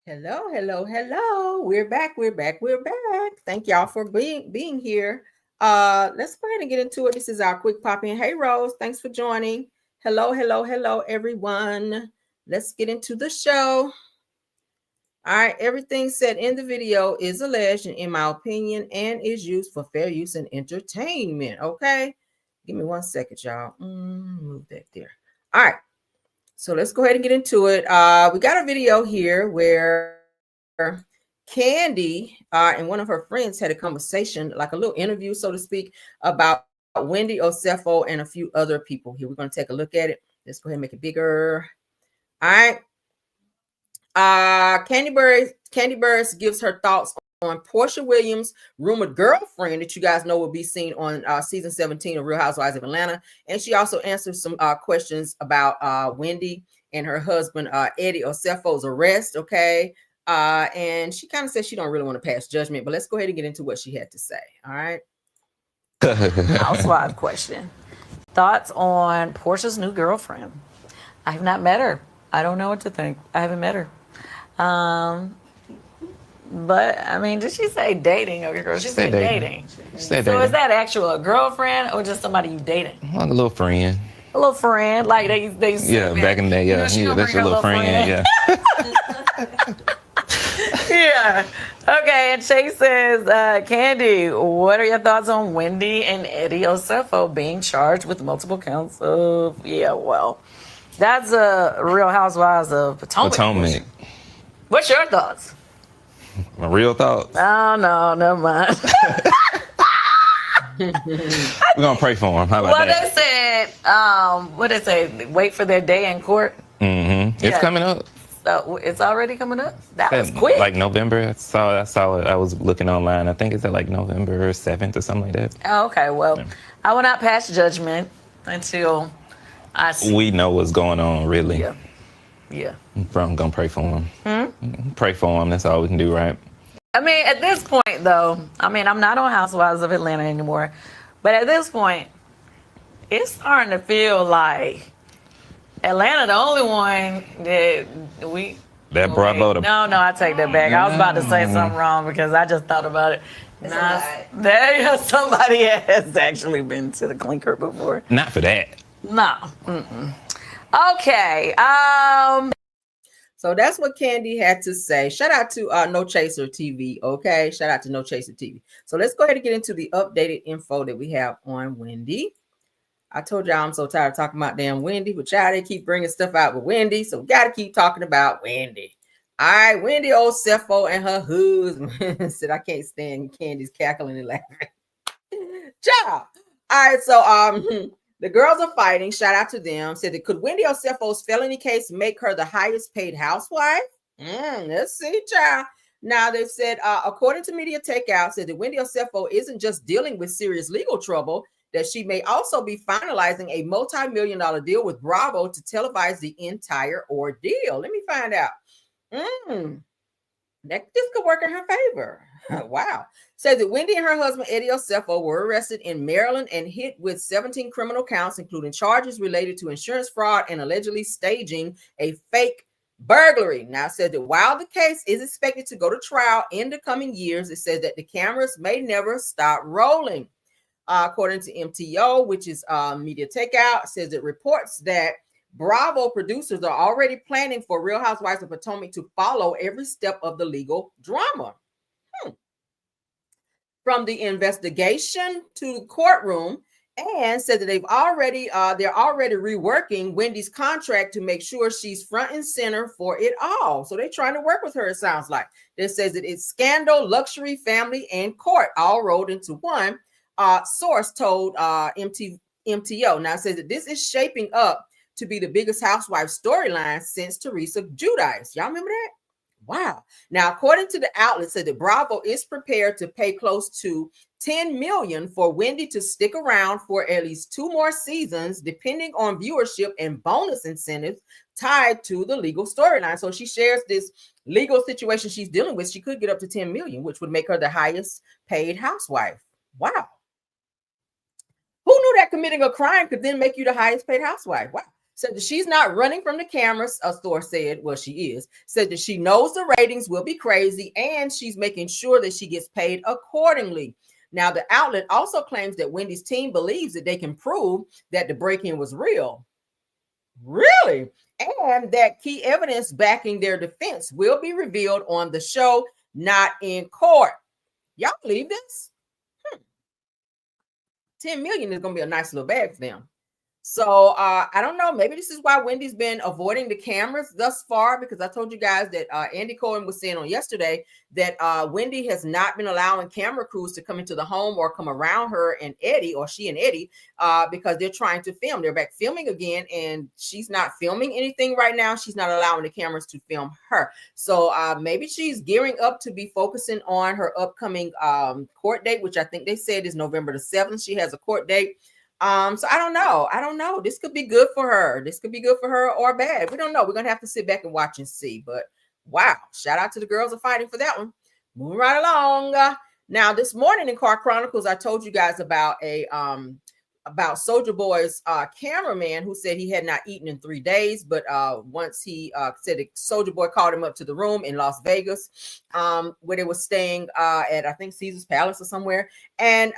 Hello, hello, hello. We're back. We're back. We're back. Thank y'all for being here. Let's go ahead and get into it. This is our quick pop in. Hey Rose, thanks for joining. Hello, hello, hello, everyone. Let's get into the show. All right, everything said in the video is alleged, and in my opinion, and is used for fair use and entertainment. Okay, give me 1 second, y'all. Move that there. All right. So let's go ahead and get into it. We got a video here where Kandi and one of her friends had a conversation, like a little interview, so to speak, about Wendy Osefo and a few other people here. We're going to take a look at it. Let's go ahead and make it bigger. All right. Kandi Burris gives her thoughts on Portia Williams' rumored girlfriend that you guys know will be seen on season 17 of Real Housewives of Atlanta. And she also answers some questions about Wendy and her husband, Eddie Osefo's arrest. Okay. And she kind of says she don't really want to pass judgment, but let's go ahead and get into what she had to say. All right. Housewife question. Thoughts on Portia's new girlfriend? I have not met her. I don't know what to think. I haven't met her. But I mean, did she say dating? Okay, girl, she said dating. So dating. Is that actual a girlfriend or just somebody you dating? Like a little friend. A little friend, like they yeah, back in the day, yeah, you know, that's your little friend, yeah. Yeah. Okay, and Chase says, Kandi, what are your thoughts on Wendy and Eddie Osefo being charged with multiple counts of? Yeah, well, that's a Real Housewives of Potomac. What's your thoughts? My real thoughts? Oh, no, never mind. We're going to pray for them. How about that? What they say, wait for their day in court? Mm-hmm. It's coming up. So it's already coming up? That was quick. Like November. I saw it. I was looking online. I think it's at like November 7th or something like that. Oh, okay. Well, yeah. I will not pass judgment until I see. We know what's going on, really. Yeah. Yeah. I'm going to pray for them. Pray for them. That's all we can do, right? I mean, at this point, though, I'm not on Housewives of Atlanta anymore. But at this point, it's starting to feel like Atlanta, the only one that we... That Bravo. No, I take that back. I was about to say something wrong because I just thought about it. Somebody has actually been to the clinker before. Not for that. No. Okay. So that's what Kandi had to say. Shout out to No Chaser TV, okay? Shout out to No Chaser TV. So let's go ahead and get into the updated info that we have on Wendy. I told y'all I'm so tired of talking about damn Wendy, but y'all, they keep bringing stuff out with Wendy, so we got to keep talking about Wendy. All right, Wendy Osefo and her husband said, I can't stand Candy's cackling and laughing. Ciao. All right, so the girls are fighting. Shout out to them. Said that could Wendy Osefo's felony case make her the highest paid housewife? Let's see, child. Now they've said, according to Media Takeout, said that Wendy Osefo isn't just dealing with serious legal trouble, that she may also be finalizing a multi-million-dollar deal with Bravo to televise the entire ordeal. Let me find out. This could work in her favor. Wow. Says that Wendy and her husband, Eddie Osefo, were arrested in Maryland and hit with 17 criminal counts, including charges related to insurance fraud and allegedly staging a fake burglary. Now, it said that while the case is expected to go to trial in the coming years, it says that the cameras may never stop rolling. According to MTO, which is Media Takeout, says it reports that Bravo producers are already planning for Real Housewives of Potomac to follow every step of the legal drama. From the investigation to the courtroom, and said that they're already reworking Wendy's contract to make sure she's front and center for it all. So they're trying to work with her, it sounds like. This says that it's scandal, luxury, family, and court all rolled into one. Source told MTO. Now it says that this is shaping up to be the biggest housewife storyline since Teresa Giudice. Y'all remember that? Wow. Now, according to the outlet, said that Bravo is prepared to pay close to $10 million for Wendy to stick around for at least 2 more seasons, depending on viewership and bonus incentives tied to the legal storyline. So she shares this legal situation she's dealing with. She could get up to $10 million, which would make her the highest paid housewife. Wow. Who knew that committing a crime could then make you the highest paid housewife? Wow. Said that she's not running from the cameras, a source said. Well, she is. Said that she knows the ratings will be crazy and she's making sure that she gets paid accordingly. Now, the outlet also claims that Wendy's team believes that they can prove that the break-in was real. Really? And that key evidence backing their defense will be revealed on the show, not in court. Y'all believe this? 10 million is going to be a nice little bag for them. So I don't know. Maybe this is why Wendy's been avoiding the cameras thus far, because I told you guys that Andy Cohen was saying on yesterday that Wendy has not been allowing camera crews to come into the home or come around her and Eddie, or she and Eddie, because they're trying to film. They're back filming again, and she's not filming anything right now. She's not allowing the cameras to film her. So maybe she's gearing up to be focusing on her upcoming court date, which I think they said is November the 7th. She has a court date. So I don't know. This could be good for her. This could be good for her or bad. We don't know. We're going to have to sit back and watch and see. But wow, shout out to the girls are fighting for that one. Moving right along. Now, this morning in Car Chronicles, I told you guys about about Soulja Boy's cameraman who said he had not eaten in 3 days, but once he said that Soulja Boy called him up to the room in Las Vegas, where they were staying at, I think, Caesar's Palace or somewhere, and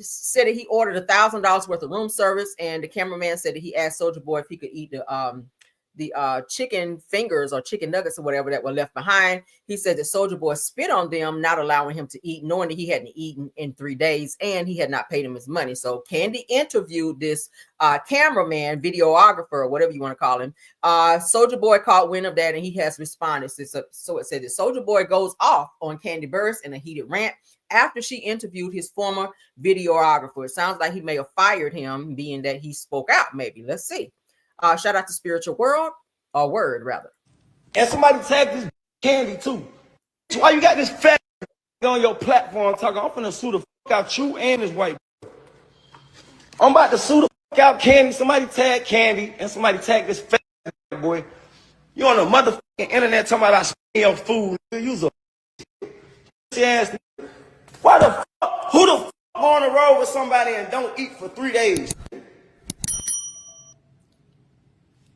said that he ordered $1,000 worth of room service, and the cameraman said that he asked Soulja Boy if he could eat the chicken fingers or chicken nuggets or whatever that were left behind. He said that Soulja Boy spit on them, not allowing him to eat, knowing that he hadn't eaten in 3 days and he had not paid him his money. So Kandi interviewed this cameraman, videographer, or whatever you want to call him. Soulja Boy caught wind of that and he has responded. So it said that Soulja Boy goes off on Kandi Burruss in a heated rant after she interviewed his former videographer. It sounds like he may have fired him, being that he spoke out. Maybe. Let's see. Shout out to Spiritual World, or Word rather. And somebody tagged this Kandi too. So why you got this fat on your platform talking? I'm finna sue the fuck out you and this white. I'm about to sue the fuck out Kandi. Somebody tag Kandi and somebody tag this fat boy. You on the motherfucking internet talking about I spend your food. You's a ass. Why the fuck? Who the fuck on the road with somebody and don't eat for 3 days?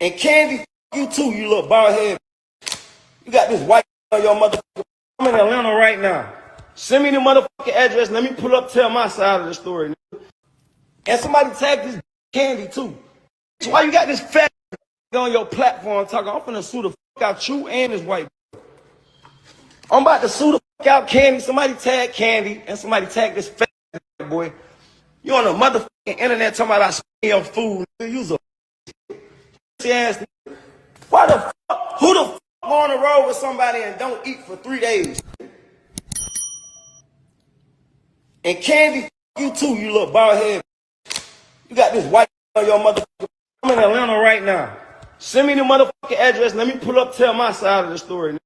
And Kandi, you too, you little bald head. You got this white on your motherfucker. I'm in Atlanta right now. Send me the motherfucking address. Let me pull up, tell my side of the story. And somebody tag this Kandi too. So why you got this fat on your platform talking? I'm finna sue the fuck out you and this white. I'm about to sue the fuck out Kandi. Somebody tag Kandi and somebody tag this fat boy. You on the motherfucking internet talking about I spend your food. You's a ass. Why the fuck? Who the fuck on the road with somebody and don't eat for 3 days? And Kandi, you too, you little bald head. You got this white on your motherfucker. I'm in Atlanta right now. Send me the motherfucking address. Let me pull up, tell my side of the story.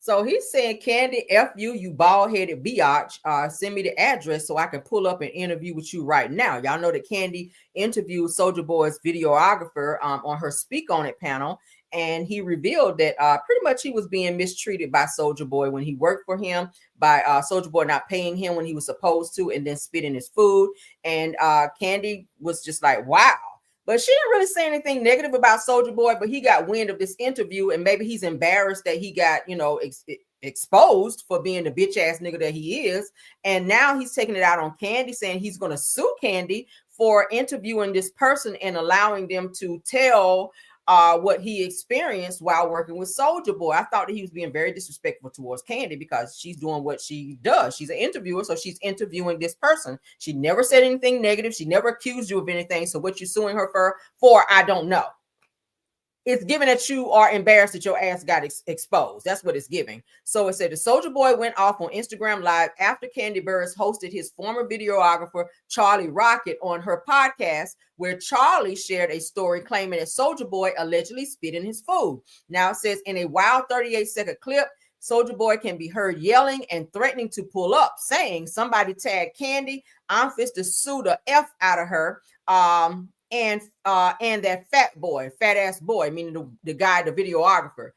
So he's saying, Kandi, F you bald-headed biatch. Send me the address so I can pull up an interview with you right now. Y'all know that Kandi interviewed Soulja Boy's videographer on her Speak On It panel, and he revealed that pretty much he was being mistreated by Soulja Boy when he worked for him, by Soulja Boy not paying him when he was supposed to, and then spitting his food. And Kandi was just like, wow. But she didn't really say anything negative about Soulja Boy, but he got wind of this interview, and maybe he's embarrassed that he got, exposed for being the bitch ass nigga that he is. And now he's taking it out on Kandi, saying he's going to sue Kandi for interviewing this person and allowing them to tell what he experienced while working with Soulja Boy. I thought that he was being very disrespectful towards Kandi because she's doing what she does. She's an interviewer, so she's interviewing this person. She never said anything negative. She never accused you of anything. So what you're suing her for, I don't know. It's given that you are embarrassed that your ass got exposed. That's what it's giving. So it said the Soulja Boy went off on Instagram Live after Kandi Burruss hosted his former videographer, Charlie Rocket, on her podcast, where Charlie shared a story claiming that Soulja Boy allegedly spit in his food. Now it says in a wild 38-second clip, Soulja Boy can be heard yelling and threatening to pull up, saying, somebody tag Kandi. I'm fit to sue the F out of her. And that fat ass boy, meaning the guy, the videographer,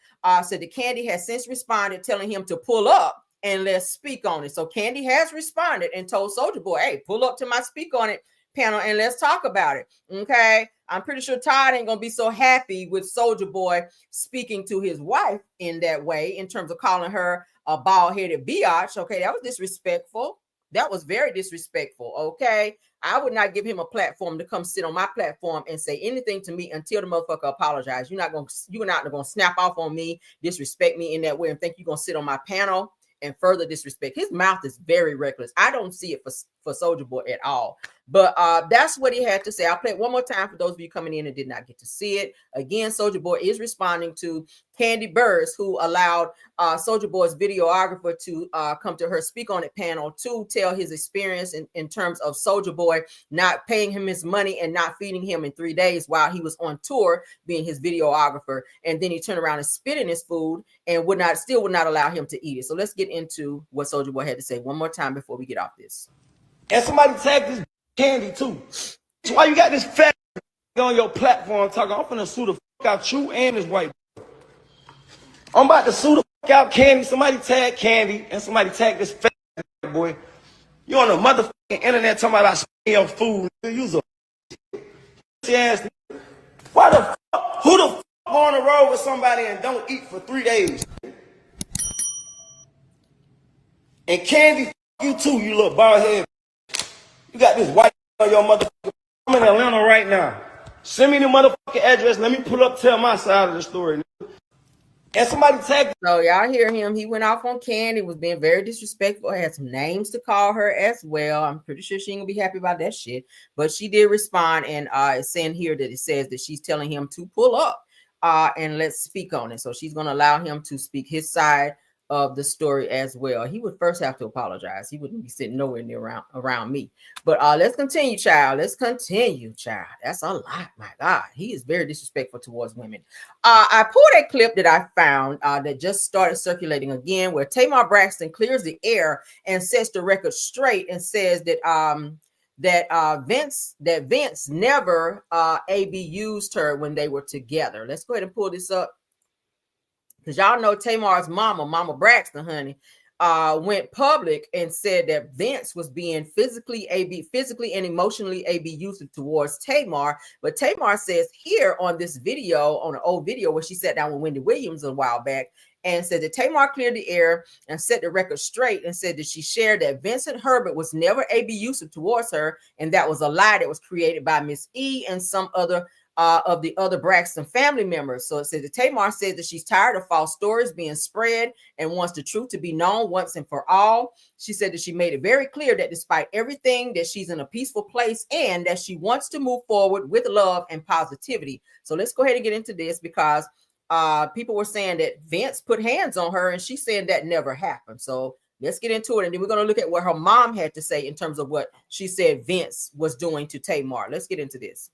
said that Kandi has since responded, telling him to pull up and let's speak on it. So Kandi has responded and told Soulja Boy, hey, pull up to my Speak On It panel and let's talk about it. Okay. I'm pretty sure Todd ain't gonna be so happy with Soulja Boy speaking to his wife in that way, in terms of calling her a bald-headed biatch. Okay, that was disrespectful. That was very disrespectful. Okay, I would not give him a platform to come sit on my platform and say anything to me until the motherfucker apologize. You're not gonna snap off on me, disrespect me in that way, and think you're gonna sit on my panel and further disrespect. His mouth is very reckless. I don't see it for Soulja Boy at all. But that's what he had to say. I'll play it one more time for those of you coming in and did not get to see it. Again, Soulja Boy is responding to Kandi Burris, who allowed Soulja Boy's videographer to come to her speak on it panel to tell his experience in terms of Soulja Boy not paying him his money and not feeding him in 3 days while he was on tour being his videographer. And then he turned around and spit in his food and still would not allow him to eat it. So let's get into what Soulja Boy had to say one more time before we get off this. And somebody tagged this Kandi too. That's why you got this fat on your platform talking. I'm finna sue the fuck out you and this white. I'm about to sue the fuck out Kandi. Somebody tag Kandi and somebody tag this fat boy. You on the motherfucking internet talking about I spit your food. You's a ass. Why the fuck? Who the fuck go on the road with somebody and don't eat for 3 days? And Kandi, you too, you little bald head. You got this white on your motherfucker. I'm in Atlanta right now. Send me the motherfucking address. Let me pull up, tell my side of the story. And somebody tagged. So y'all hear him. He went off on Kandi, was being very disrespectful. Had some names to call her as well. I'm pretty sure she ain't gonna be happy about that shit. But she did respond, and it's saying here that it says that she's telling him to pull up and let's speak on it. So she's gonna allow him to speak his side of the story as well. He would first have to apologize. He wouldn't be sitting nowhere near around me. But let's continue, child. Let's continue, child. That's a lot. My God, he is very disrespectful towards women. I pulled a clip that I found that just started circulating again, where Tamar Braxton clears the air and sets the record straight and says that Vince never AB used her when they were together. Let's go ahead and pull this up. Because y'all know Tamar's Mama Braxton, honey, went public and said that Vince was being physically and emotionally abusive towards Tamar. But Tamar says here on this video, on an old video where she sat down with Wendy Williams a while back, and said that Tamar cleared the air and set the record straight and said that she shared that Vincent Herbert was never abusive towards her, and that was a lie that was created by Miss E and some other of the other Braxton family members. So it says that Tamar says that she's tired of false stories being spread and wants the truth to be known once and for all. She said that she made it very clear that despite everything, that she's in a peaceful place and that she wants to move forward with love and positivity. So let's go ahead and get into this, because people were saying that Vince put hands on her, and she's saying that never happened. So let's get into it, and then we're going to look at what her mom had to say in terms of what she said Vince was doing to Tamar. Let's get into this.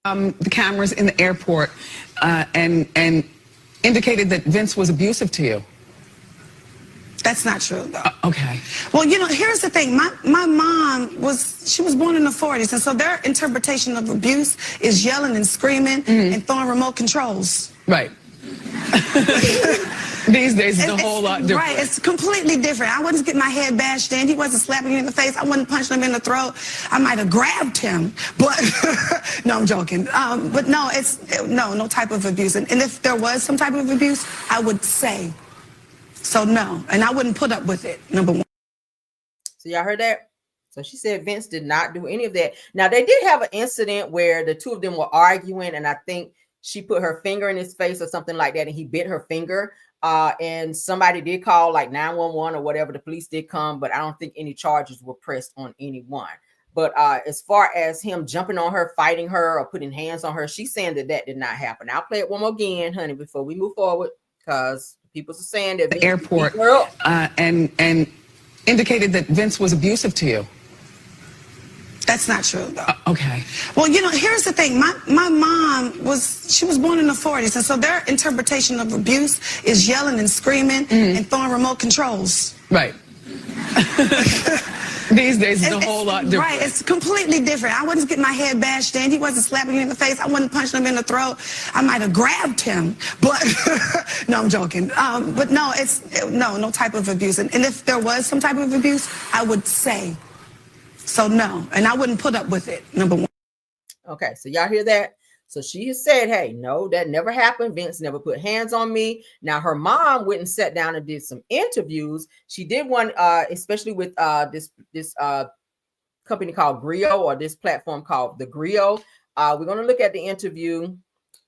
The cameras in the airport and indicated that Vince was abusive to you. That's not true, though. Okay. Well, you know, here's the thing. My mom was born in the 40s, and so their interpretation of abuse is yelling and screaming and throwing remote controls. Right. These days, it's a whole lot different. Right, it's completely different. I wasn't getting my head bashed in. He wasn't slapping me in the face. I wasn't punching him in the throat. I might have grabbed him, but no, I'm joking. But no, no type of abuse. And if there was some type of abuse, I would say. So no, and I wouldn't put up with it, number one. So y'all heard that? So she said Vince did not do any of that. Now, they did have an incident where the two of them were arguing, and I think she put her finger in his face or something like that, and he bit her finger. And somebody did call like 911 or whatever. The police did come, but I don't think any charges were pressed on anyone. But as far as him jumping on her, fighting her, or putting hands on her, she's saying that did not happen. I'll play it one more again, honey, before we move forward, because people are saying that the airport and indicated that Vince was abusive to you. That's not true, though. Okay. Well, you know, here's the thing. My mom was born in the 40s, and so their interpretation of abuse is yelling and screaming and throwing remote controls. Right. These days, it's a whole lot different. Right, it's completely different. I wasn't getting my head bashed in. He wasn't slapping me in the face. I wasn't punching him in the throat. I might have grabbed him, but no, I'm joking. But no, no type of abuse. And if there was some type of abuse, I would say. So no, and I wouldn't put up with it, number one. Okay, so y'all hear that? So she has said, hey, no, that never happened. Vince never put hands on me. Now, her mom went and sat down and did some interviews. She did one, especially with this company called Griot, or this platform called the Griot. We're going to look at the interview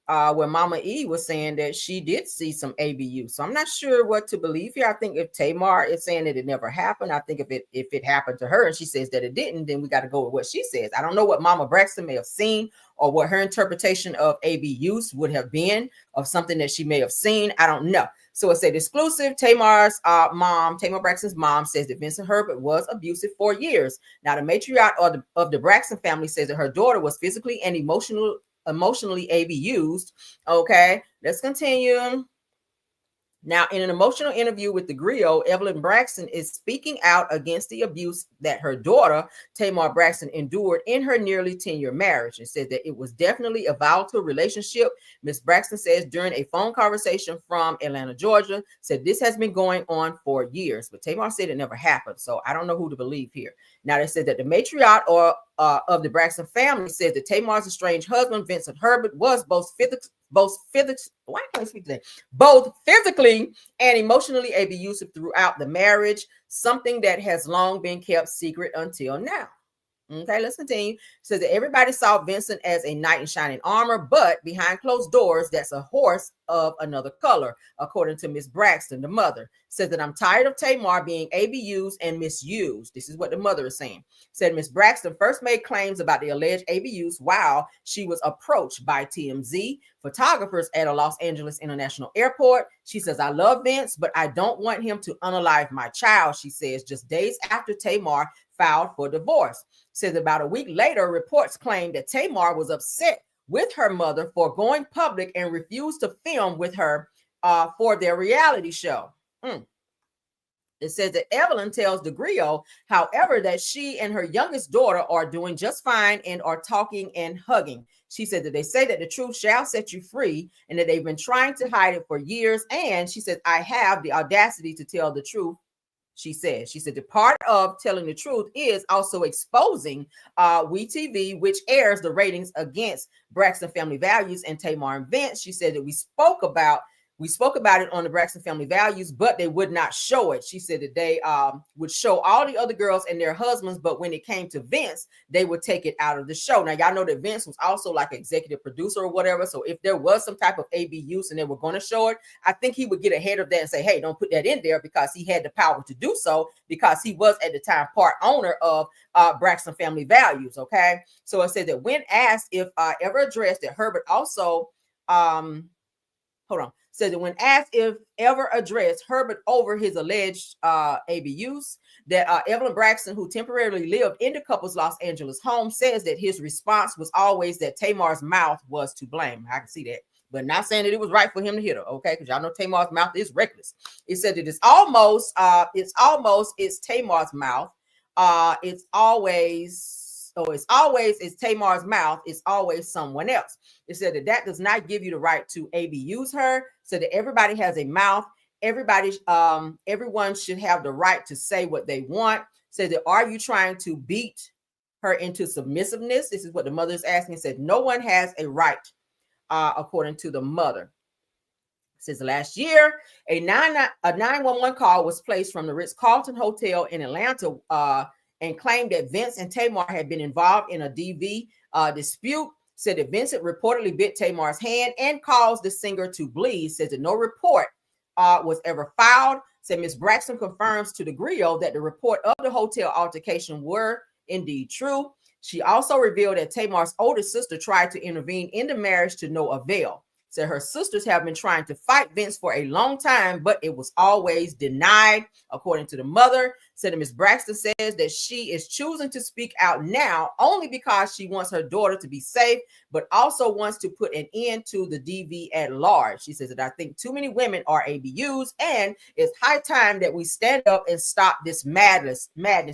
where Mama E was saying that she did see some ABU. So I'm not sure what to believe here. I think if Tamar is saying that it never happened, I think if it happened to her and she says that it didn't, then we got to go with what she says. I don't know what Mama Braxton may have seen or what her interpretation of ABUs would have been of something that she may have seen. I don't know. So it said exclusive. Tamar's mom, Tamar Braxton's mom, says that Vincent Herbert was abusive for years. Now, the matriarch of the Braxton family says that her daughter was physically and emotionally abused. Okay, let's continue. Now, in an emotional interview with the Griot, Evelyn Braxton is speaking out against the abuse that her daughter, Tamar Braxton, endured in her nearly 10-year marriage, and said that it was definitely a volatile relationship. Ms. Braxton says during a phone conversation from Atlanta, Georgia, said this has been going on for years, but Tamar said it never happened. So I don't know who to believe here. Now, they said that the matriarch of the Braxton family says that Tamar's estranged husband, Vincent Herbert, was both physically and emotionally abusive throughout the marriage, something that has long been kept secret until now. Okay, let's continue. It says that everybody saw Vincent as a knight in shining armor, but behind closed doors, that's a horse of another color, according to Miss Braxton, the mother. Says that I'm tired of Tamar being abused and misused. This is what the mother is saying. Said Miss Braxton first made claims about the alleged abuse while she was approached by TMZ photographers at a Los Angeles International Airport. She says, I love Vince, but I don't want him to unalive my child, she says, just days after Tamar filed for divorce. Says about a week later, reports claimed that Tamar was upset with her mother for going public and refused to film with her for their reality show. It says that Evelyn tells the Griot, however, that she and her youngest daughter are doing just fine and are talking and hugging. She said that they say that the truth shall set you free and that they've been trying to hide it for years. And she said, I have the audacity to tell the truth. She said the part of telling the truth is also exposing WeTV, which airs the ratings against Braxton Family Values and Tamar and Vince. She said that we spoke about it on the Braxton Family Values, but they would not show it. She said that they would show all the other girls and their husbands, but when it came to Vince, they would take it out of the show. Now, y'all know that Vince was also like an executive producer or whatever. So if there was some type of ABUs and they were going to show it, I think he would get ahead of that and say, hey, don't put that in there, because he had the power to do so, because he was at the time part owner of Braxton Family Values. Okay. So it said that when asked if ever addressed that Herbert also, said that when asked if ever addressed Herbert over his alleged abuse, that Evelyn Braxton, who temporarily lived in the couple's Los Angeles home, says that his response was always that Tamar's mouth was to blame. I can see that, but not saying that it was right for him to hit her, okay? Because y'all know Tamar's mouth is reckless. It said that it's Tamar's mouth. It's Tamar's mouth. It's always someone else. It said that does not give you the right to abuse her. So that everybody has a mouth. Everyone should have the right to say what they want. Said that, are you trying to beat her into submissiveness? This is what the mother is asking. Said no one has a right, according to the mother. Since last year, a 911 call was placed from the Ritz-Carlton Hotel in Atlanta and claimed that Vince and Tamar had been involved in a DV dispute. Said that Vincent reportedly bit Tamar's hand and caused the singer to bleed. Says that no report was ever filed. Said Ms. Braxton confirms to the Griot that the report of the hotel altercation were indeed true. She also revealed that Tamar's older sister tried to intervene in the marriage to no avail. Said her sisters have been trying to fight Vince for a long time, but it was always denied, according to the mother. Said that Ms. Braxton says that she is choosing to speak out now only because she wants her daughter to be safe, but also wants to put an end to the DV at large. She says that I think too many women are abused, and it's high time that we stand up and stop this madness,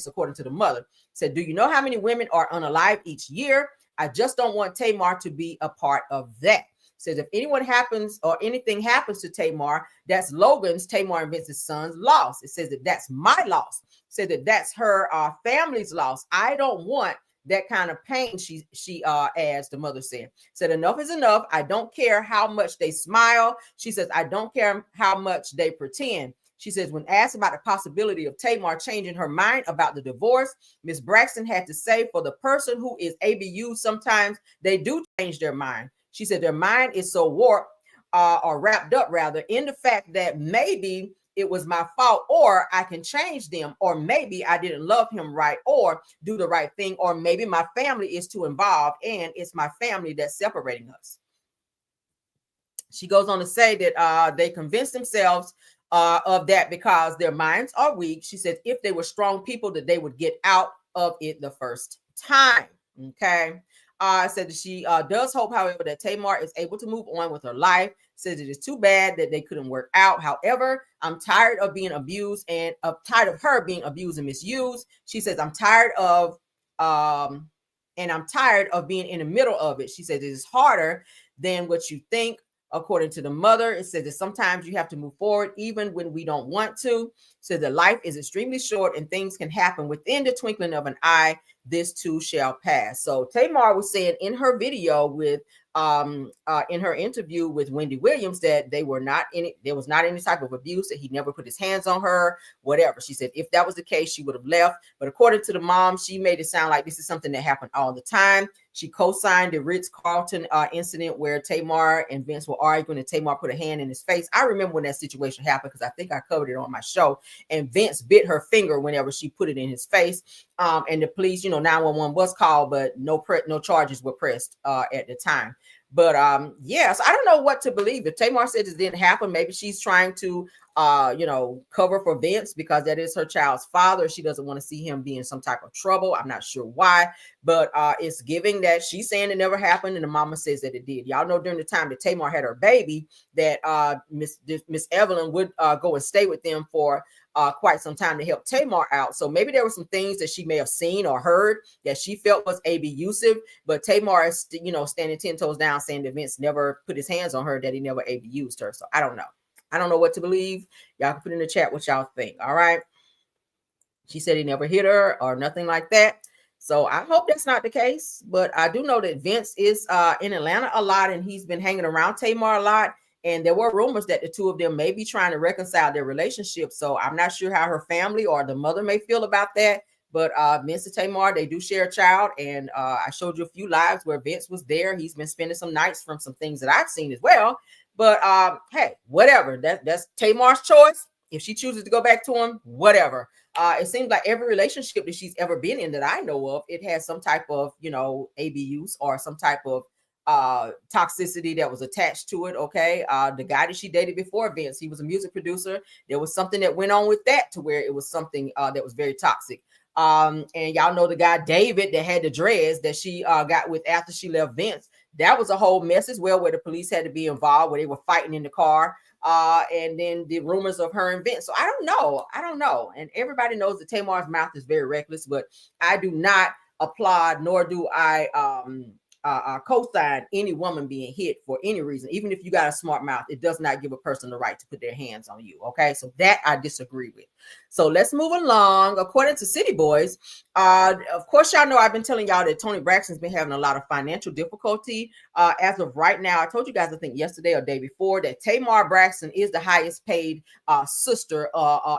according to the mother. Said, do you know how many women are unalive each year? I just don't want Tamar to be a part of that. Says if anything happens to Tamar, that's Logan's, Tamar and Vince's son's loss. It says that that's my loss. Said that that's her family's loss. I don't want that kind of pain. She as the mother said enough is enough. I don't care how much they smile. She says, I don't care how much they pretend. She says, when asked about the possibility of Tamar changing her mind about the divorce, Ms. Braxton had to say, for the person who is ABU, sometimes they do change their mind. She said their mind is so warped or wrapped up rather in the fact that maybe it was my fault, or I can change them, or maybe I didn't love him right or do the right thing, or maybe my family is too involved and it's my family that's separating us. She goes on to say that they convinced themselves of that because their minds are weak. She says if they were strong people, that they would get out of it the first time. Okay. Said that she does hope, however, that Tamar is able to move on with her life. Says it is too bad that they couldn't work out. However, I'm tired of being abused and tired of her being abused and misused. She says, I'm tired of and I'm tired of being in the middle of it. She says it is harder than what you think. According to the mother, it says that sometimes you have to move forward even when we don't want to. So that life is extremely short and things can happen within the twinkling of an eye. This too shall pass. So Tamar was saying in her video with in her interview with Wendy Williams that there was not any type of abuse, that he never put his hands on her, whatever. She said if that was the case, she would have left. But according to the mom, she made it sound like this is something that happened all the time. She co-signed the Ritz-Carlton incident where Tamar and Vince were arguing and Tamar put a hand in his face. I remember when that situation happened because I think I covered it on my show. And Vince bit her finger whenever she put it in his face. And the police, 911 was called, but no charges were pressed at the time. But yes, I don't know what to believe. If Tamar said this didn't happen, maybe she's trying to cover for Vince because that is her child's father. She doesn't want to see him be in some type of trouble. I'm not sure why, but it's giving that she's saying it never happened and the mama says that it did. Y'all know during the time that Tamar had her baby that Miss Evelyn would go and stay with them for quite some time to help Tamar out. So maybe there were some things that she may have seen or heard that she felt was abusive, but Tamar is, standing 10 toes down saying that Vince never put his hands on her, that he never abused her. So I don't know. I don't know what to believe. Y'all can put in the chat what y'all think. All right. She said he never hit her or nothing like that. So I hope that's not the case. But I do know that Vince is in Atlanta a lot and he's been hanging around Tamar a lot. And there were rumors that the two of them may be trying to reconcile their relationship. So I'm not sure how her family or the mother may feel about that. But Vince and Tamar, they do share a child. And I showed you a few lives where Vince was there. He's been spending some nights from some things that I've seen as well. But hey, whatever. That's Tamar's choice. If she chooses to go back to him, whatever. It seems like every relationship that she's ever been in that I know of, it has some type of, abuse or some type of toxicity that was attached to it. Okay. The guy that she dated before Vince, he was a music producer. There was something that went on with that to where it was something that was very toxic. And y'all know the guy David that had the dreads that she got with after she left Vince. That was a whole mess as well, where the police had to be involved, where they were fighting in the car. And then the rumors of her and Vince. So I don't know. And everybody knows that Tamar's mouth is very reckless, but I do not applaud, nor do I co-sign any woman being hit for any reason. Even if you got a smart mouth, it does not give a person the right to put their hands on you. Okay, so that I disagree with. So let's move along. According to City Boys, of course, y'all know I've been telling y'all that Toni Braxton's been having a lot of financial difficulty. As of right now, I told you guys, I think yesterday or day before, that Tamar Braxton is the highest paid sister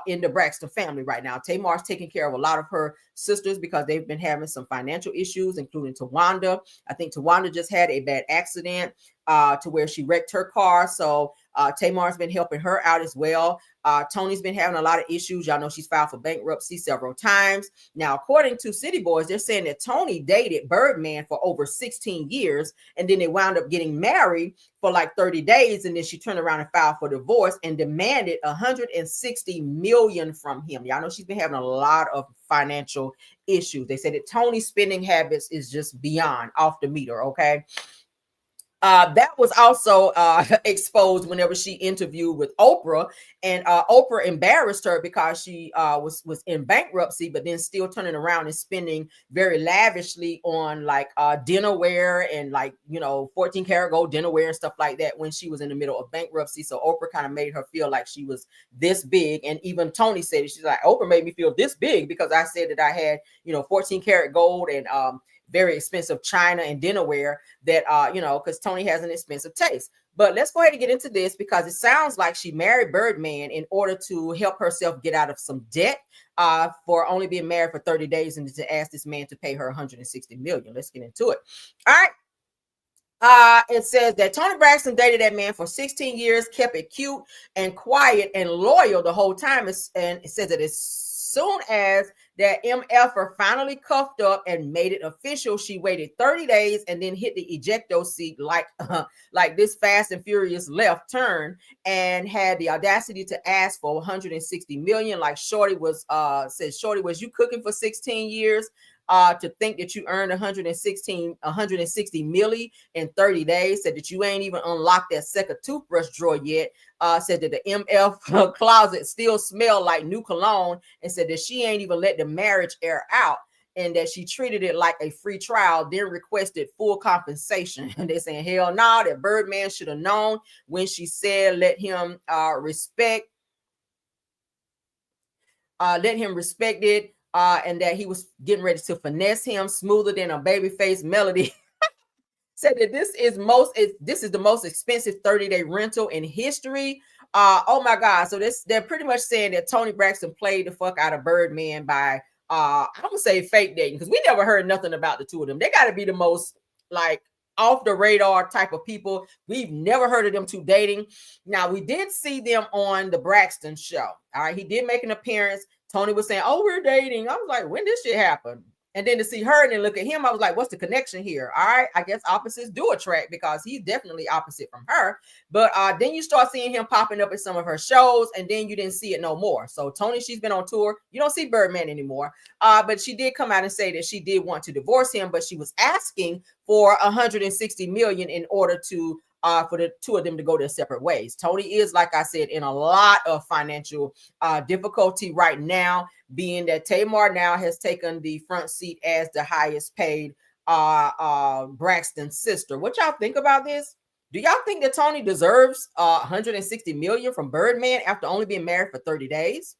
in the Braxton family right now. Tamar's taking care of a lot of her sisters because they've been having some financial issues, including Tawanda. I think Tawanda just had a bad accident to where she wrecked her car. So Tamar's been helping her out as well. Toni's been having a lot of issues. Y'all know she's filed for bankruptcy several times. Now, according to City Boys, they're saying that Toni dated Birdman for over 16 years. And then they wound up getting married for like 30 days. And then she turned around and filed for divorce and demanded $160 million from him. Y'all know she's been having a lot of financial issues. They said that Toni's spending habits is just beyond off the meter. Okay. That was also exposed whenever she interviewed with Oprah, and Oprah embarrassed her because she was in bankruptcy, but then still turning around and spending very lavishly on like dinnerware and 14 karat gold dinnerware and stuff like that when she was in the middle of bankruptcy. So Oprah kind of made her feel like she was this big, and even Toni said it. She's like, Oprah made me feel this big because I said that I had 14 karat gold and very expensive china and dinnerware that because Toni has an expensive taste. But let's go ahead and get into this, because it sounds like she married Birdman in order to help herself get out of some debt for only being married for 30 days and to ask this man to pay her 160 million. Let's get into it. All right. It says that Toni Braxton dated that man for 16 years, kept it cute and quiet and loyal the whole time. And it says that as soon as that MFer finally cuffed up and made it official, she waited 30 days and then hit the ejecto seat like this Fast and Furious left turn, and had the audacity to ask for 160 million. Like Shorty was Shorty, was you cooking for 16 years? To think that you earned 160 milli in 30 days, said that you ain't even unlocked that second toothbrush drawer yet, said that the MF closet still smelled like new cologne, and said that she ain't even let the marriage air out, and that she treated it like a free trial, then requested full compensation. And they're saying, hell no, that Birdman should have known when she said let him respect it. And that he was getting ready to finesse him smoother than a babyface melody. Said that this is the most expensive 30-day rental in history. Oh my God. So they're pretty much saying that Toni Braxton played the fuck out of Birdman by I'm gonna say fake dating, because we never heard nothing about the two of them. They got to be the most like off the radar type of people. We've never heard of them two dating. Now, we did see them on the Braxton show. All right, he did make an appearance. Toni was saying, oh, we're dating. I was like, when did shit happen? And then to see her and then look at him, I was like, what's the connection here? All right, I guess opposites do attract, because he's definitely opposite from her. But then you start seeing him popping up at some of her shows, and then you didn't see it no more. So Toni, she's been on tour. You don't see Birdman anymore. But she did come out and say that she did want to divorce him, but she was asking for 160 million in order to for the two of them to go their separate ways. Toni is, like I said, in a lot of financial difficulty right now, being that Tamar now has taken the front seat as the highest paid Braxton sister. What y'all think about this? Do y'all think that Toni deserves 160 million from Birdman after only being married for 30 days?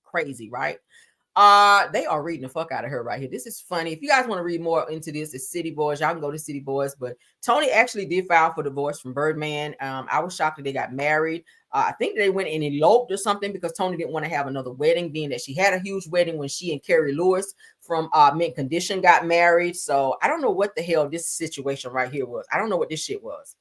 Crazy, right? They are reading the fuck out of her right here. This is funny. If you guys want to read more into this, it's City Boys. Y'all can go to City Boys. But Toni actually did file for divorce from Birdman. I was shocked that they got married. I think they went and eloped or something, because Toni didn't want to have another wedding, being that she had a huge wedding when she and Carrie Lewis from Mint Condition got married. So I don't know what the hell this situation right here was. I don't know what this shit was.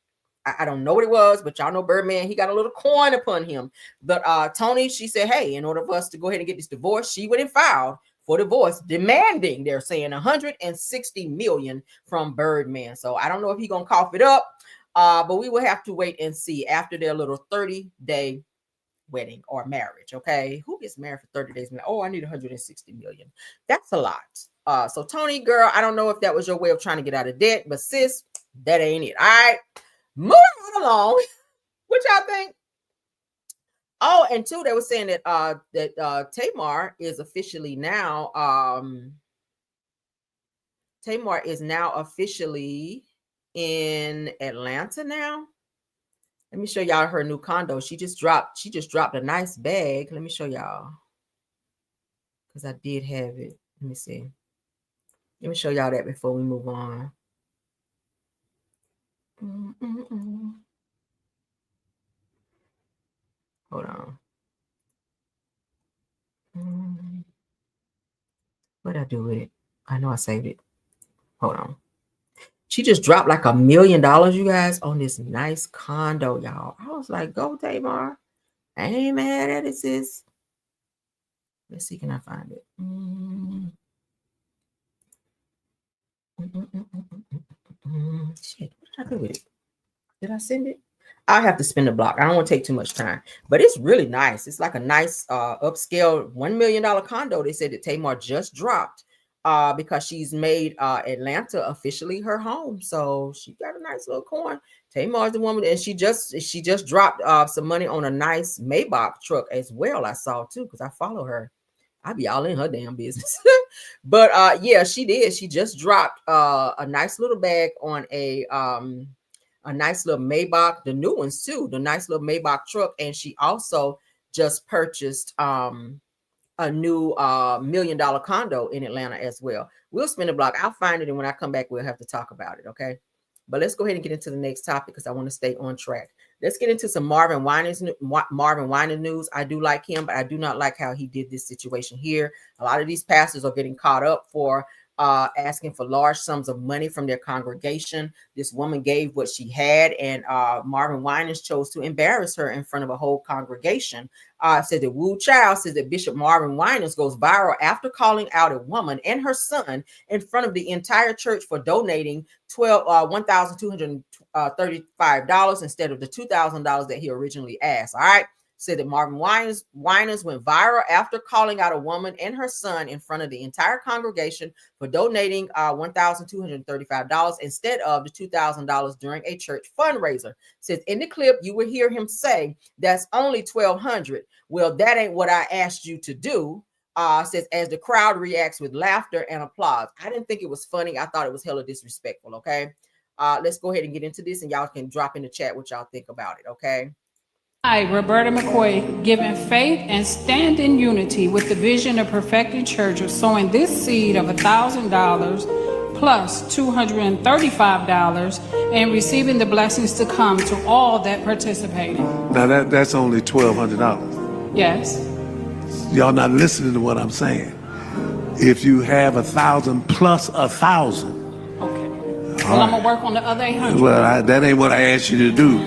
I don't know what it was, but y'all know Birdman, he got a little coin upon him. But Toni, she said, hey, in order for us to go ahead and get this divorce, she went and filed for divorce, demanding, they're saying, 160 million from Birdman. So I don't know if he's going to cough it up, but we will have to wait and see after their little 30-day wedding or marriage. Okay, who gets married for 30 days? Oh, I need 160 million. That's a lot. So Toni, girl, I don't know if that was your way of trying to get out of debt, but sis, that ain't it. All right. Moving right along. What y'all think? Oh, and two, they were saying that Tamar is officially now Tamar is now officially in Atlanta now. Let me show y'all her new condo. She just dropped a nice bag. Let me show y'all, because I did have it. Let me see. Let me show y'all that before we move on. Hold on. What did I do with it? I know I saved it. Hold on. She just dropped like $1 million, you guys, on this nice condo, y'all. I was like, go, Tamar. I ain't mad at it, sis. Let's see, can I find it? Shit, what did I do with it? Did I send it? I'll have to spin the block. I don't want to take too much time, but it's really nice. It's like a nice upscale $1 million condo. They said that Tamar just dropped because she's made Atlanta officially her home. So she got a nice little coin. Tamar's the woman, and she just dropped some money on a nice Maybach truck as well. I saw too, because I follow her. I be all in her damn business. But yeah, she did. She just dropped a nice little bag on a nice little Maybach, the new ones too, the nice little Maybach truck. And she also just purchased a new $1 million condo in Atlanta as well. We'll spin the block. I'll find it, and when I come back, we'll have to talk about it. Okay. But let's go ahead and get into the next topic because I want to stay on track. Let's get into some Marvin Winans news. I do like him, but I do not like how he did this situation here. A lot of these pastors are getting caught up for asking for large sums of money from their congregation. This woman gave what she had, and Marvin Winans chose to embarrass her in front of a whole congregation. Said that Woo Child says that Bishop Marvin Winans goes viral after calling out a woman and her son in front of the entire church for donating $1,235 instead of the $2,000 that he originally asked. All right. Said that Marvin Winans went viral after calling out a woman and her son in front of the entire congregation for donating $1,235 instead of the $2,000 during a church fundraiser. Says in the clip, you will hear him say, "That's only $1,200. Well, that ain't what I asked you to do." Says as the crowd reacts with laughter and applause. I didn't think it was funny. I thought it was hella disrespectful. Okay. Let's go ahead and get into this, and y'all can drop in the chat what y'all think about it. Okay. I, Roberta McCoy, giving faith and stand in unity with the vision of Perfecting Church of sowing this seed of $1,000 plus $235 and receiving the blessings to come to all that participated. Now that's only $1,200. Yes. Y'all not listening to what I'm saying. If you have 1,000 plus 1,000. Okay. Well, I'm gonna work on the other 800. Well, that ain't what I asked you to do.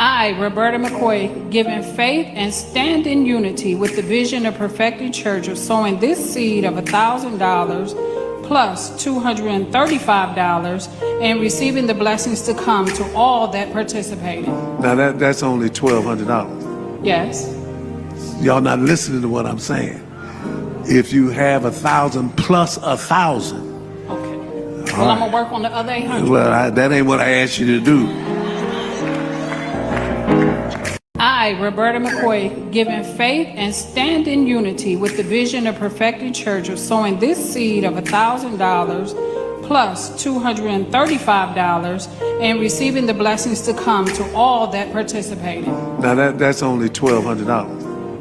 I, Roberta McCoy, giving faith and stand in unity with the vision of Perfecting Church of sowing this seed of $1,000 plus $235 and receiving the blessings to come to all that participated. Now that's only $1,200. Yes. Y'all not listening to what I'm saying. If you have 1,000 plus 1,000. Okay. Well, I'm gonna work on the other 800. Well, that ain't what I asked you to do. I, Roberta McCoy, giving faith and stand in unity with the vision of Perfecting Church of sowing this seed of $1,000 plus $235 and receiving the blessings to come to all that participated. Now that's only $1,200.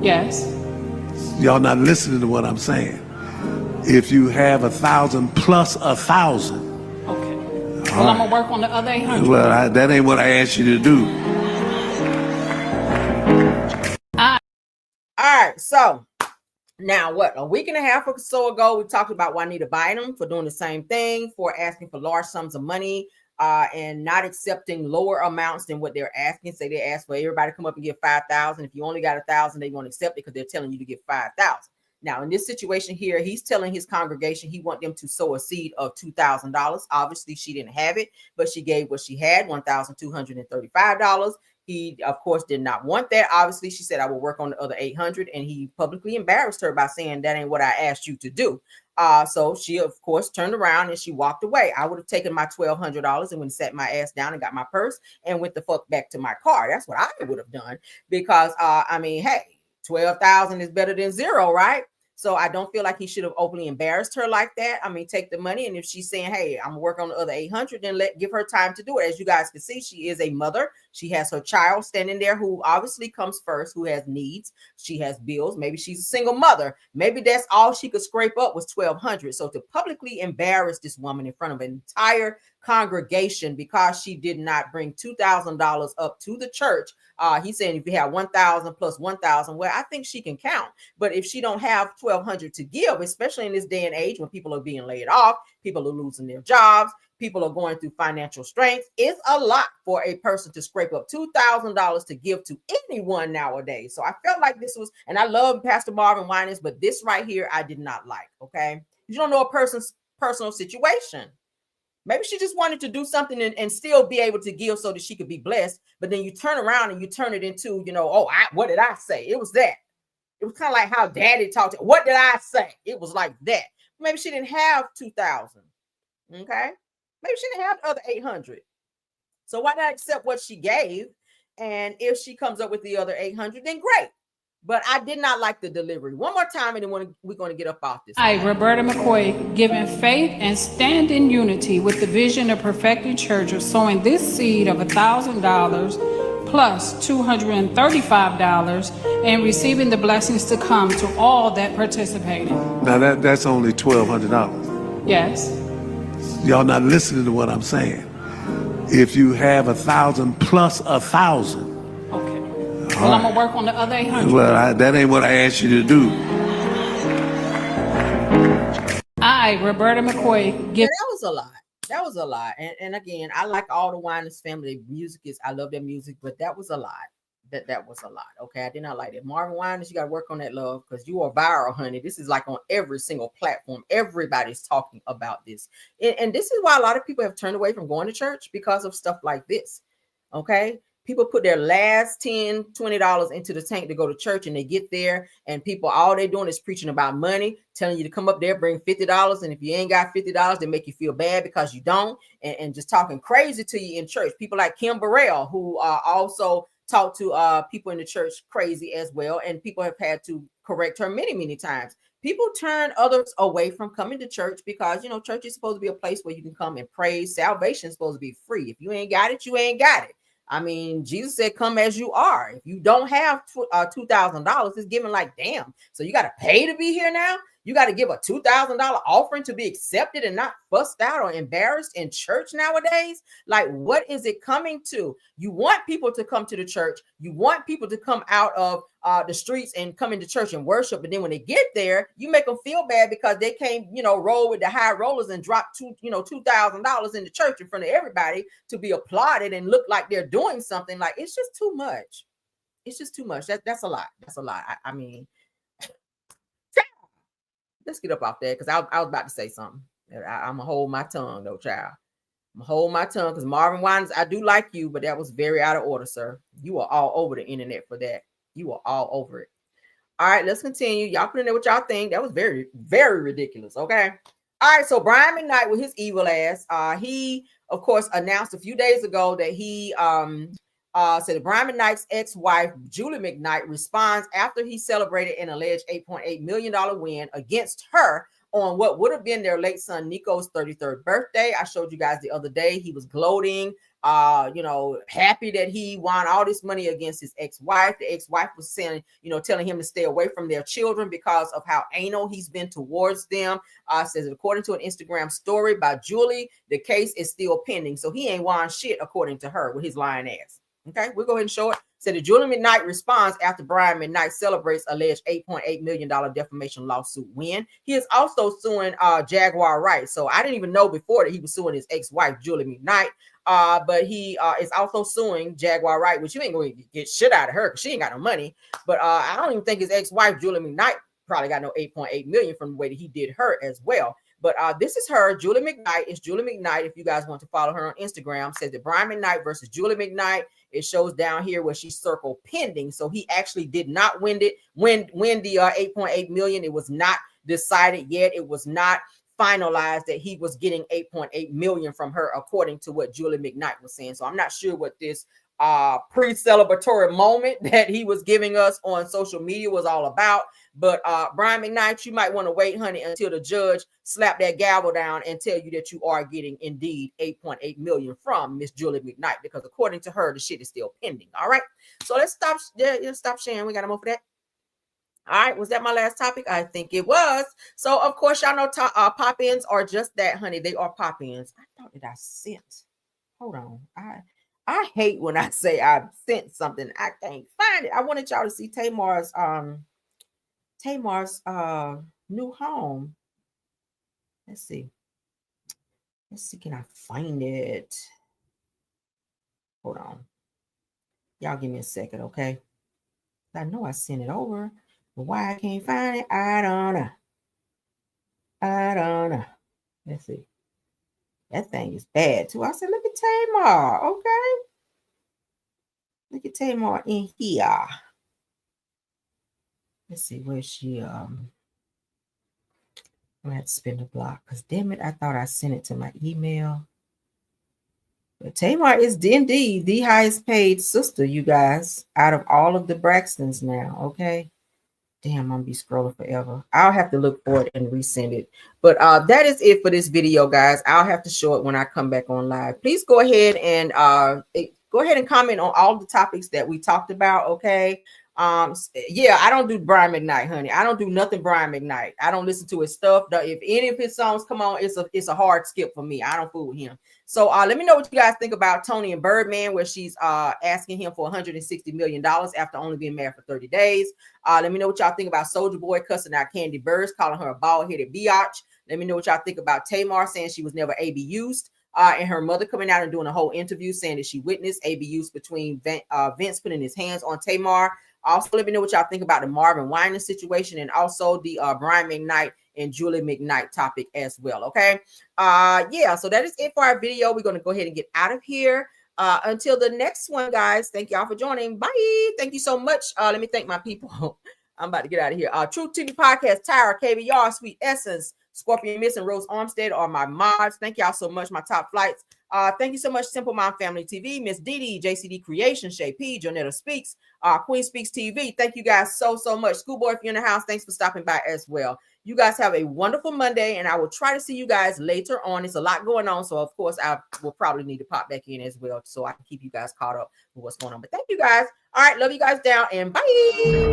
Yes. Y'all not listening to what I'm saying. If you have 1,000 plus 1,000. Okay. Well, I'm gonna work on the other 800. Well, that ain't what I asked you to do. All right, so now what? A week and a half or so ago, we talked about Juanita Bynum for doing the same thing, for asking for large sums of money and not accepting lower amounts than what they're asking. Say they ask for everybody to come up and give $5,000. If you only got $1,000, they won't accept it because they're telling you to give $5,000. Now, in this situation here, he's telling his congregation he wants them to sow a seed of $2,000. Obviously, she didn't have it, but she gave what she had, $1,235. He, of course, did not want that. Obviously, she said, I will work on the other 800. And he publicly embarrassed her by saying, that ain't what I asked you to do. So she, of course, turned around and she walked away. I would have taken my $1,200 and went and sat my ass down and got my purse and went the fuck back to my car. That's what I would have done because, I mean, hey, 12,000 is better than zero, right? So I don't feel like he should have openly embarrassed her like that. I mean, take the money. And if she's saying, hey, I'm working on the other 800, then give her time to do it. As you guys can see, she is a mother. She has her child standing there who obviously comes first, who has needs. She has bills. Maybe she's a single mother. Maybe that's all she could scrape up was $1,200. So to publicly embarrass this woman in front of an entire congregation because she did not bring $2,000 up to the church. He's saying if you have 1,000 plus 1,000, well, I think she can count. But if she don't have 1,200 to give, especially in this day and age when people are being laid off, people are losing their jobs, people are going through financial strains, it's a lot for a person to scrape up $2,000 to give to anyone nowadays. So I felt like this was, and I love Pastor Marvin Winans, but this right here, I did not like. Okay. You don't know a person's personal situation. Maybe she just wanted to do something and still be able to give so that she could be blessed. But then you turn around and you turn it into, what did I say? It was that. It was kind of like how daddy talked. What did I say? It was like that. Maybe she didn't have 2,000. Okay. Maybe she didn't have the other 800. So why not accept what she gave? And if she comes up with the other 800, then great. But I did not like the delivery. One more time, and then we're going to get up off this. I, Roberta McCoy, giving faith and stand in unity with the vision of Perfecting Church of sowing this seed of $1,000 plus $235 and receiving the blessings to come to all that participated. Now that's only $1,200. Yes. Y'all not listening to what I'm saying. If you have 1,000 plus 1,000. Okay. Well, I'm gonna work on the other 800. Well, that ain't what I asked you to do. I, Roberta McCoy, give. That was a lot. That was a lot. And again, I like all the Winans family music. I love their music, but that was a lot. That was a lot. Okay, I did not like it. Marvin Winans, you got to work on that, love, because you are viral, honey. This is like on every single platform. Everybody's talking about this, and this is why a lot of people have turned away from going to church because of stuff like this. Okay, people put their last $10, $20 into the tank to go to church, and they get there, and people all they're doing is preaching about money, telling you to come up there, bring $50, and if you ain't got $50, they make you feel bad because you don't, and just talking crazy to you in church. People like Kim Burrell, who also talk to people in the church crazy as well, and people have had to correct her many times. People turn others away from coming to church because, you know, church is supposed to be a place where you can come and praise. Salvation is supposed to be free. If you ain't got it, you ain't got it. I mean, Jesus said, come as you are. If you don't have $2,000, it's given like, damn. So you got to pay to be here now? You got to give a $2,000 offering to be accepted and not fussed out or embarrassed in church nowadays? Like, what is it coming to? You want people to come to the church. You want people to come out of the streets and come into church and worship. But then when they get there, you make them feel bad because they can't, you know, roll with the high rollers and drop $2,000 in the church in front of everybody to be applauded and look like they're doing something. Like, it's just too much. It's just too much. That's a lot. That's a lot. I mean, let's get up off that because I was about to say something. I'm gonna hold my tongue, though, child. I'm gonna hold my tongue because Marvin Winans, I do like you, but that was very out of order, sir. You are all over the internet for that. You are all over it. All right, let's continue. Y'all put in there what y'all think. That was very, very ridiculous. Okay. All right. So Brian McKnight with his evil ass. He, of course, announced a few days ago that he said Brian McKnight's ex-wife, Julie McKnight, responds after he celebrated an alleged $8.8 million win against her on what would have been their late son Nico's 33rd birthday. I showed you guys the other day. He was gloating, happy that he won all this money against his ex-wife. The ex-wife was saying, telling him to stay away from their children because of how anal he's been towards them. Says according to an Instagram story by Julie, the case is still pending. So he ain't won shit according to her with his lying ass. Okay, we'll go ahead and show it. Said that Julie McKnight responds after Brian McKnight celebrates alleged $8.8 million defamation lawsuit win. He is also suing Jaguar Wright. So I didn't even know before that he was suing his ex-wife, Julie McKnight. But he is also suing Jaguar Wright, which you ain't going to get shit out of her because she ain't got no money. But I don't even think his ex-wife, Julie McKnight, probably got no $8.8 million from the way that he did her as well. But this is her, Julie McKnight. It's Julie McKnight. If you guys want to follow her on Instagram, says that Brian McKnight versus Julie McKnight. It shows down here where she circled pending. So he actually did not win the $8.8 million. It was not decided yet. It was not finalized that he was getting $8.8 million from her, according to what Julie McKnight was saying. So I'm not sure what this pre-celebratory moment that he was giving us on social media was all about. But Brian McKnight, you might want to wait, honey, until the judge slap that gavel down and tell you that you are getting indeed $8.8 million from Miss Julie McKnight, because according to her, the shit is still pending. All right. So let's stop sharing. We got to move for that. All right. Was that my last topic? I think it was. So, of course, y'all know pop-ins are just that, honey. They are pop-ins. I thought that I sent. Hold on. I hate when I say I sent something. I can't find it. I wanted y'all to see Tamar's new home. Let's see. Can I find it? Hold on. Y'all give me a second, okay? I know I sent it over, but why I can't find it, I don't know. Let's see. That thing is bad too. I said, look at Tamar, okay? Look at Tamar in here. Let's see where she I'm gonna have to spin the block because damn it, I thought I sent it to my email. But Tamar is indeed the highest paid sister, you guys, out of all of the Braxtons now. Okay. Damn, I'm gonna be scrolling forever. I'll have to look for it and resend it. But that is it for this video, guys. I'll have to show it when I come back on live. Please go ahead and go ahead and comment on all the topics that we talked about. Okay. Yeah, I don't do Brian Mcknight, honey. I don't do nothing Brian Mcknight. I don't listen to his stuff. If any of his songs come on, it's a hard skip for me. I don't fool with him. So let me know what you guys think about Toni and Birdman, where she's asking him for $160 million after only being married for 30 days. Let me know what y'all think about Soulja Boy cussing out Kandi Burruss, calling her a bald-headed biatch. Let me know what y'all think about Tamar saying she was never abused. And her mother coming out and doing a whole interview saying that she witnessed abuse between Vince putting his hands on Tamar. Also, let me know what y'all think about the Marvin Winans situation and also the Brian Mcknight and Julie Mcknight topic as well. Okay. Yeah, so that is it for our video. We're going to go ahead and get out of here. Until the next one, guys. Thank y'all for joining. Bye. Thank you so much. Let me thank my people. I'm about to get out of here. Truth TV Podcast, Tyra, KVR, Sweet Essence, Scorpion Miss, and Rose Armstead are my mods. Thank y'all so much, my top flights. Thank you so much, Simple Mom Family TV, Miss Didi, JCD Creation, Shay P, Jonetta Speaks, Queen Speaks TV. Thank you guys so much. Schoolboy, if you're in the house, thanks for stopping by as well. You guys have a wonderful Monday, and I will try to see you guys later on. It's a lot going on, so of course I will probably need to pop back in as well so I can keep you guys caught up with what's going on. But thank you guys. All right, love you guys down, and bye.